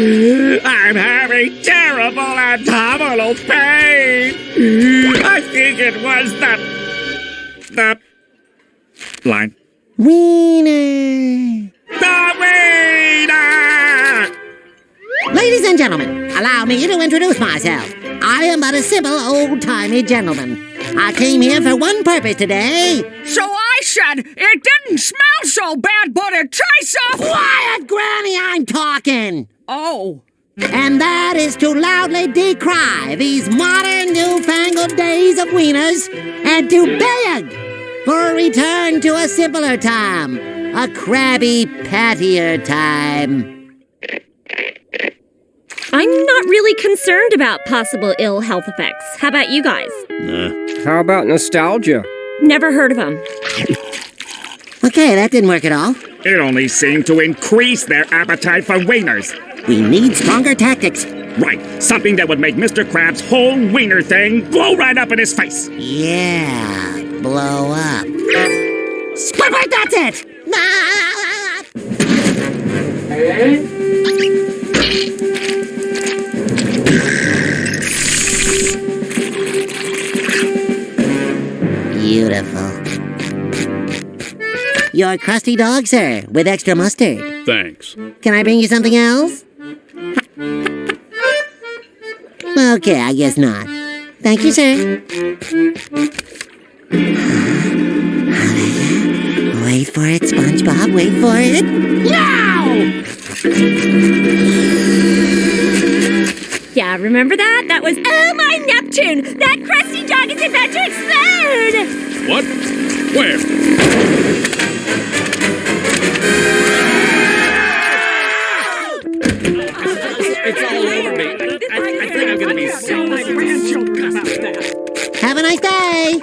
I'm having terrible abdominal pain. I think it was the line. Wiener. The wiener! Ladies and gentlemen, allow me to introduce myself. I am but a simple, old-timey gentleman. I came here for one purpose today. So I said it didn't smell so bad, but it tastes so... Quiet, Granny, I'm talking! Oh. And that is to loudly decry these modern, newfangled days of wieners and to beg for a return to a simpler time, a Krabby Pattier time. I'm not really concerned about possible ill health effects. How about you guys? How about nostalgia? Never heard of them. Okay, that didn't work at all. It only seemed to increase their appetite for wieners. We need stronger tactics. Right, something that would make Mr. Krabs' whole wiener thing blow right up in his face. Yeah, blow up. Squidward, that's it! Beautiful. Your Krusty Dog, sir, with extra mustard. Thanks. Can I bring you something else? Okay, I guess not. Thank you, sir. Wait for it, SpongeBob, wait for it. Now! Yeah, remember that? That was, oh my Neptune! That Krusty Dog is about to explode! What? Where? It's all over me. I think I'm gonna be sick. Have a nice day!